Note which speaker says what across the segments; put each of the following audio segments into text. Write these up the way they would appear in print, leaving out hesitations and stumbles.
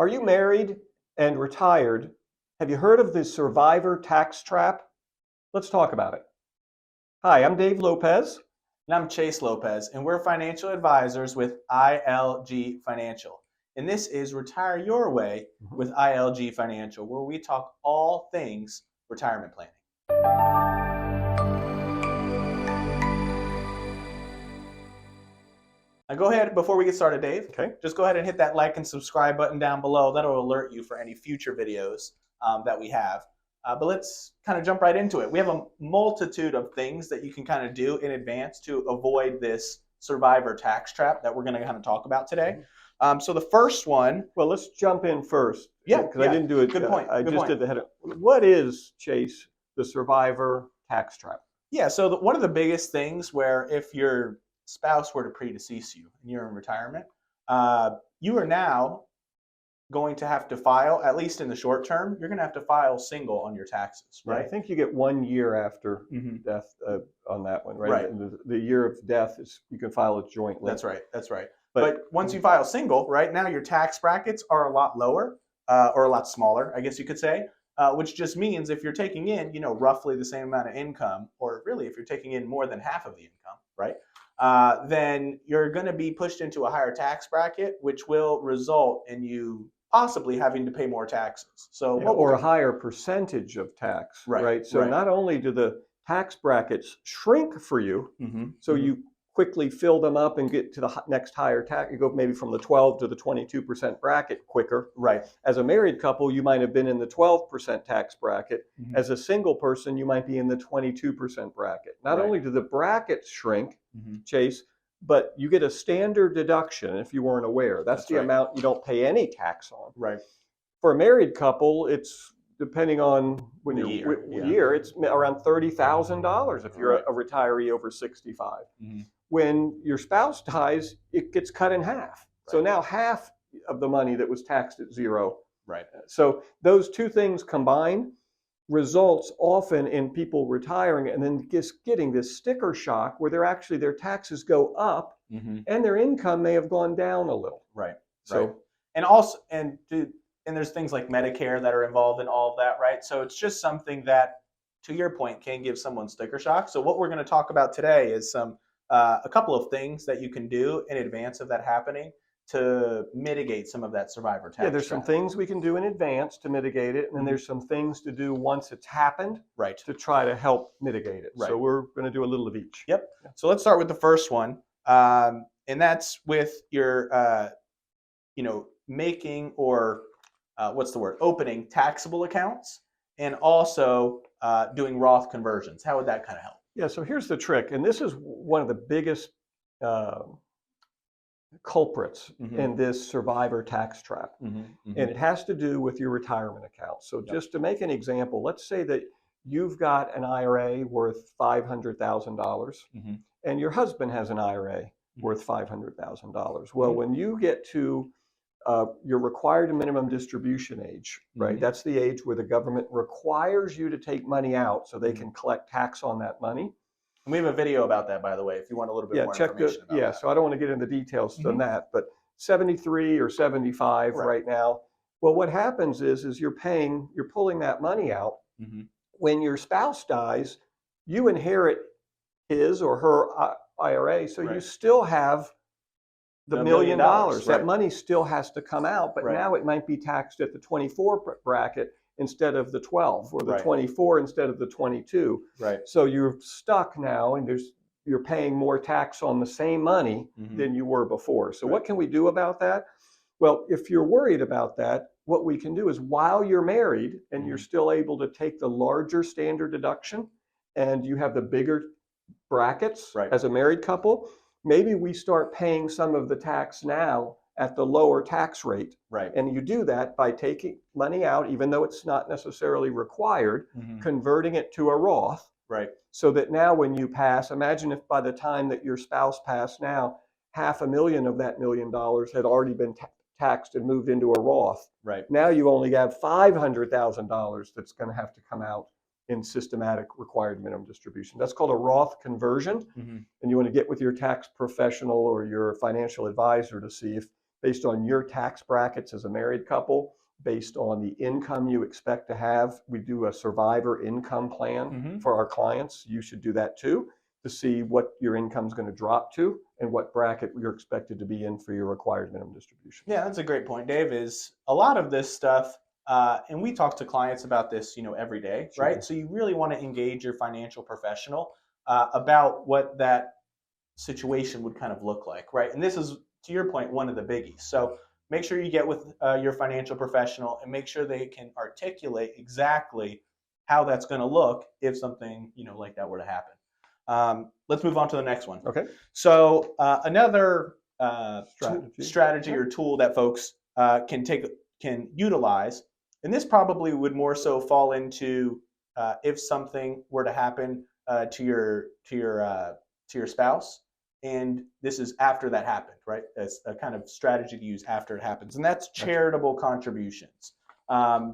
Speaker 1: Are you married and retired? Have you heard of the survivor tax trap? Let's talk about it. Hi, I'm Dave Lopez.
Speaker 2: And I'm Chase Lopez, and we're financial advisors with ILG Financial. And this is Retire Your Way with ILG Financial, where we talk all things retirement planning. Now go ahead, before we get started, Dave, just go ahead and hit that like and subscribe button down below. That'll alert you for any future videos that we have. But let's kind of jump right into it. We have a multitude of things that you can kind of do in advance to avoid this survivor tax trap that we're going to kind of talk about today. So the first one.
Speaker 1: Well, let's jump in first.
Speaker 2: Yeah,
Speaker 1: because I didn't do it.
Speaker 2: Good point.
Speaker 1: I just did the header. What is, Chase, the survivor tax trap?
Speaker 2: Yeah, so one of the biggest things where if your spouse were to predecease you and you're in retirement, you are now going to have to file, at least in the short term, you're going to have to file single on your taxes, right?
Speaker 1: Yeah, I think you get 1 year after death on that one, right? And the year of death is you can file it jointly.
Speaker 2: That's right. That's right. But once you file single, right, now your tax brackets are a lot lower or a lot smaller, I guess you could say, which just means if you're taking in, roughly the same amount of income, or really if you're taking in more than half of the income, right, then you're going to be pushed into a higher tax bracket, which will result in you possibly having to pay more taxes. So,
Speaker 1: or a higher percentage of tax, right? So not only do the tax brackets shrink for you, so you quickly fill them up and get to the next higher tax. You go maybe from the 12 to the 22% bracket quicker.
Speaker 2: Right.
Speaker 1: As a married couple, you might have been in the 12% tax bracket. As a single person, you might be in the 22% bracket. Not only do the brackets shrink, Chase, but you get a standard deduction if you weren't aware. That's the amount you don't pay any tax on.
Speaker 2: Right.
Speaker 1: For a married couple, it's depending on when year, it's around $30,000 if you're a retiree over 65. When your spouse dies, it gets cut in half. So now half of the money that was taxed at zero.
Speaker 2: Right.
Speaker 1: So those two things combined results often in people retiring and then just getting this sticker shock where their taxes go up and their income may have gone down a little.
Speaker 2: Right.
Speaker 1: So
Speaker 2: and there's things like Medicare that are involved in all of that, right? So it's just something that, to your point, can give someone sticker shock. So what we're going to talk about today is a couple of things that you can do in advance of that happening to mitigate some of that survivor tax.
Speaker 1: Yeah, there's some things we can do in advance to mitigate it, and then there's some things to do once it's happened to try to help mitigate it. So we're going to do a little of each.
Speaker 2: Yep. So let's start with the first one, and that's with your, making or opening taxable accounts, and also doing Roth conversions. How would that kind of help?
Speaker 1: Yeah, so here's the trick, and this is one of the biggest culprits in this survivor tax trap. And it has to do with your retirement account. So just to make an example, let's say that you've got an IRA worth $500,000 and your husband has an IRA worth $500,000. Well, when you get to your required minimum distribution age, right? That's the age where the government requires you to take money out so they can collect tax on that money.
Speaker 2: And we have a video about that, by the way, if you want a little bit more information about that.
Speaker 1: So I don't want to get into details on that, but 73 or 75 right now. Well, what happens is you're pulling that money out. When your spouse dies, you inherit his or her IRA, so you still have the $1 million. That money still has to come out, but now it might be taxed at the 24 bracket instead of the 12, or the 24 instead of the 22. So you're stuck now, and you're paying more tax on the same money than you were before. So what can we do about that? Well, if you're worried about that, what we can do is, while you're married and you're still able to take the larger standard deduction and you have the bigger brackets as a married couple, maybe we start paying some of the tax now at the lower tax rate. And you do that by taking money out, even though it's not necessarily required, converting it to a Roth. So that now when you pass, imagine if by the time that your spouse passed now, $500,000 of that $1 million had already been taxed and moved into a Roth. Now you only have $500,000 that's going to have to come out in systematic required minimum distribution. That's called a Roth conversion. And you want to get with your tax professional or your financial advisor to see if based on your tax brackets as a married couple, based on the income you expect to have. We do a survivor income plan for our clients. You should do that too, to see what your income is going to drop to and what bracket you're expected to be in for your required minimum distribution.
Speaker 2: Yeah, that's a great point, Dave. Is a lot of this stuff, and we talk to clients about this, every day,
Speaker 1: Sure.
Speaker 2: right? So you really want to engage your financial professional about what that situation would kind of look like, right? And this is, to your point, one of the biggies. So make sure you get with your financial professional and make sure they can articulate exactly how that's going to look if something, like that were to happen. Let's move on to the next one.
Speaker 1: Okay.
Speaker 2: So another strategy
Speaker 1: Yep.
Speaker 2: or tool that folks can utilize, and this probably would more so fall into if something were to happen to your spouse, and this is after that happened, right? That's a kind of strategy to use after it happens, and that's charitable contributions.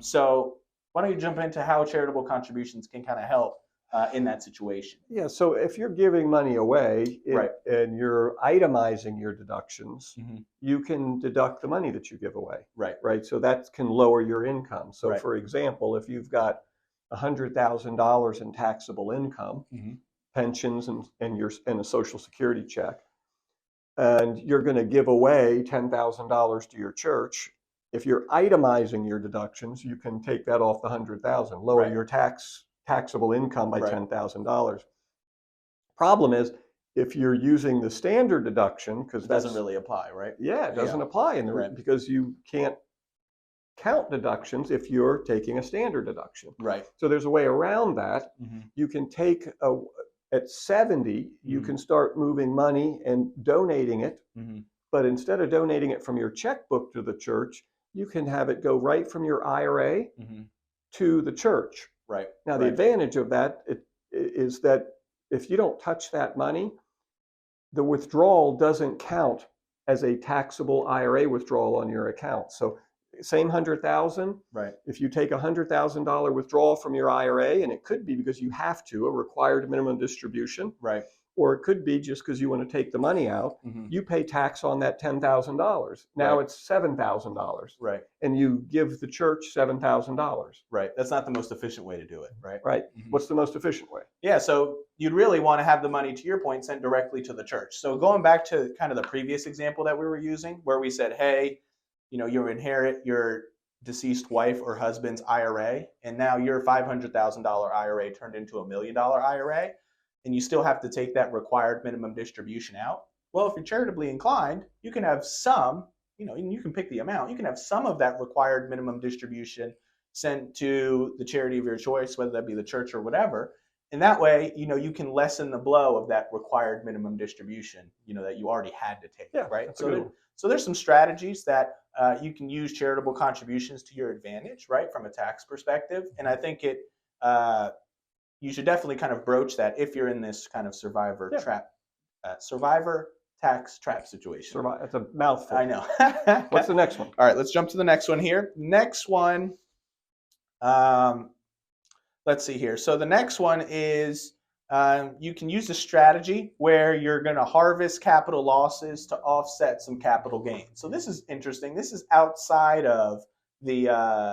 Speaker 2: So why don't you jump into how charitable contributions can kind of help in that situation?
Speaker 1: Yeah, so if you're giving money away
Speaker 2: Right.
Speaker 1: and you're itemizing your deductions, you can deduct the money that you give away. Right. So that can lower your income. So for example, if you've got $100,000 in taxable income, pensions and a Social Security check, and you're going to give away $10,000 to your church, if you're itemizing your deductions, you can take that off the $100,000, lower your taxable income by $10,000. Problem is, if you're using the standard deduction, because
Speaker 2: it doesn't really apply, right?
Speaker 1: Yeah, it doesn't apply because you can't count deductions if you're taking a standard deduction.
Speaker 2: Right.
Speaker 1: So there's a way around that. You can take at 70, you can start moving money and donating it. But instead of donating it from your checkbook to the church, you can have it go right from your IRA to the church.
Speaker 2: Right.
Speaker 1: Now, the advantage of that is that if you don't touch that money, the withdrawal doesn't count as a taxable IRA withdrawal on your account. So same 100,000.
Speaker 2: Right.
Speaker 1: If you take $100,000 withdrawal from your IRA, and it could be because you have to, a required minimum distribution.
Speaker 2: Right.
Speaker 1: Or it could be just because you want to take the money out, you pay tax on that $10,000. Now it's $7,000.
Speaker 2: Right.
Speaker 1: And you give the church $7,000.
Speaker 2: Right. That's not the most efficient way to do it, right?
Speaker 1: Right. What's the most efficient way?
Speaker 2: Yeah, so you'd really want to have the money, to your point, sent directly to the church. So going back to kind of the previous example that we were using, where we said, hey, you inherit your deceased wife or husband's IRA, and now your $500,000 IRA turned into $1 million IRA, and you still have to take that required minimum distribution out. Well, if you're charitably inclined, you can have some, and you can pick the amount, you can have some of that required minimum distribution sent to the charity of your choice, whether that be the church or whatever. And that way, you can lessen the blow of that required minimum distribution, that you already had to take, right? So there's some strategies that you can use charitable contributions to your advantage, right, from a tax perspective. And I think you should definitely kind of broach that if you're in this kind of survivor tax trap situation.
Speaker 1: That's a mouthful.
Speaker 2: I know.
Speaker 1: What's the next one?
Speaker 2: All right, let's jump to the next one here. Next one, let's see here. So the next one is you can use a strategy where you're going to harvest capital losses to offset some capital gains. So this is interesting. This is outside of the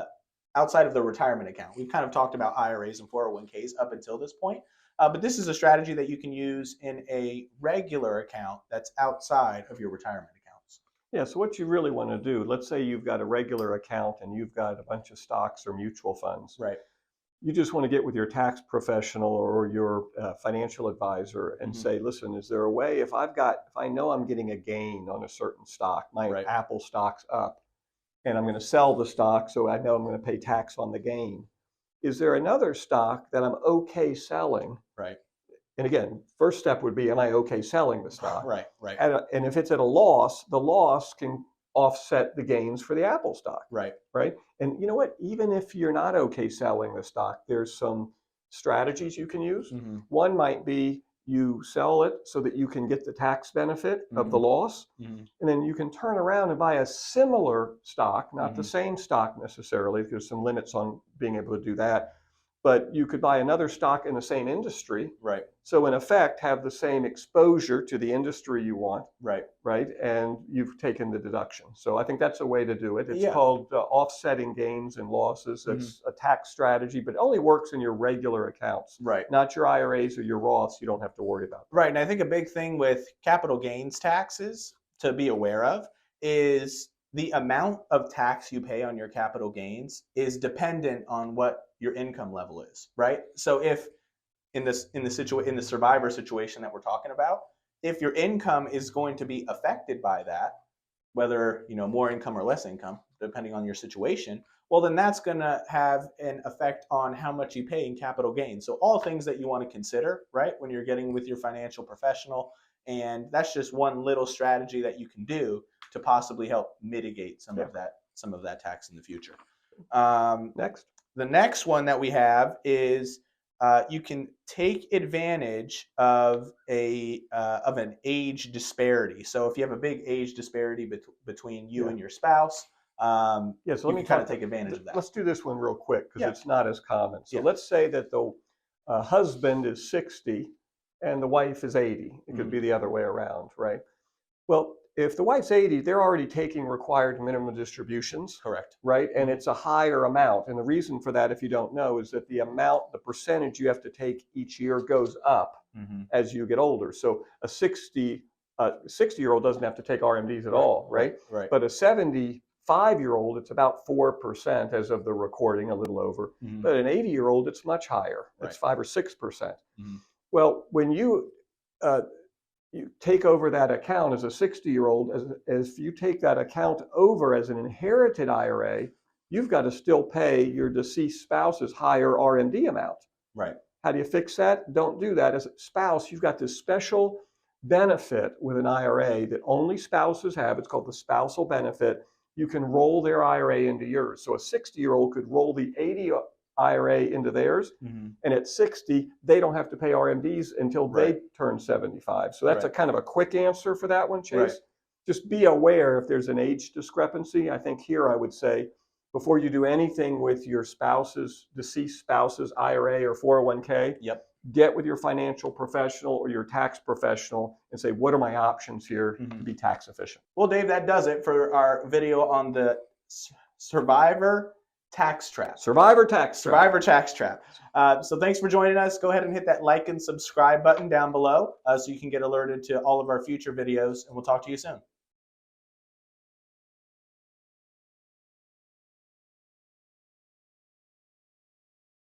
Speaker 2: retirement account. We've kind of talked about IRAs and 401ks up until this point, but this is a strategy that you can use in a regular account that's outside of your retirement accounts.
Speaker 1: Yeah, so what you really want to do, let's say you've got a regular account and you've got a bunch of stocks or mutual funds.
Speaker 2: Right.
Speaker 1: You just want to get with your tax professional or your financial advisor and say, listen, is there a way if I know I'm getting a gain on a certain stock, my Apple stock's up, and I'm going to sell the stock so I know I'm going to pay tax on the gain. Is there another stock that I'm okay selling?
Speaker 2: Right.
Speaker 1: And again, first step would be, am I okay selling the stock?
Speaker 2: Right.
Speaker 1: And if it's at a loss, the loss can offset the gains for the Apple stock.
Speaker 2: Right.
Speaker 1: And you know what? Even if you're not okay selling the stock, there's some strategies you can use. One might be you sell it so that you can get the tax benefit of the loss. And then you can turn around and buy a similar stock, not the same stock necessarily. There's some limits on being able to do that. but you could buy another stock in the same industry.
Speaker 2: Right.
Speaker 1: So in effect, have the same exposure to the industry you want.
Speaker 2: Right.
Speaker 1: Right. And you've taken the deduction. So I think that's a way to do it. It's
Speaker 2: Yeah.
Speaker 1: called offsetting gains and losses. That's a tax strategy, but it only works in your regular accounts.
Speaker 2: Right.
Speaker 1: Not your IRAs or your Roths. You don't have to worry about that.
Speaker 2: Right. And I think a big thing with capital gains taxes to be aware of is the amount of tax you pay on your capital gains is dependent on what your income level is, right? So if in the survivor situation that we're talking about, if your income is going to be affected by that, whether more income or less income, depending on your situation, well, then that's going to have an effect on how much you pay in capital gains. So all things that you want to consider, right, when you're getting with your financial professional, and that's just one little strategy that you can do to possibly help mitigate some of that tax in the future.
Speaker 1: Next.
Speaker 2: The next one that we have is you can take advantage of an age disparity. So if you have a big age disparity between you and your spouse,
Speaker 1: so
Speaker 2: you can kind of take advantage of that.
Speaker 1: Let's do this one real quick because it's not as common. So
Speaker 2: Yeah.
Speaker 1: let's say that the husband is 60 and the wife is 80. It could be the other way around, right? Well, if the wife's 80, they're already taking required minimum distributions.
Speaker 2: Correct.
Speaker 1: Right? And it's a higher amount. And the reason for that, if you don't know, is that the percentage you have to take each year goes up as you get older. So a 60-year-old doesn't have to take RMDs at all, right?
Speaker 2: Right.
Speaker 1: But a 75-year-old, it's about 4% as of the recording, a little over. But an 80-year-old, it's much higher. It's 5 or 6%. Well, when you take over that account as a 60-year-old, as you take that account over as an inherited IRA, you've got to still pay your deceased spouse's higher RMD amount.
Speaker 2: Right.
Speaker 1: How do you fix that? Don't do that. As a spouse, you've got this special benefit with an IRA that only spouses have. It's called the spousal benefit. You can roll their IRA into yours. So a 60-year-old could roll the 80 IRA into theirs, and at 60, they don't have to pay RMDs until they turn 75. So that's a kind of a quick answer for that one, Chase.
Speaker 2: Right.
Speaker 1: Just be aware if there's an age discrepancy. I think here I would say, before you do anything with your deceased spouse's IRA or 401k, get with your financial professional or your tax professional and say, what are my options here to be tax efficient?
Speaker 2: Well, Dave, that does it for our video on the Survivor tax trap.
Speaker 1: Survivor tax
Speaker 2: trap. So thanks for joining us. Go ahead and hit that like and subscribe button down below so you can get alerted to all of our future videos, and we'll talk to you soon.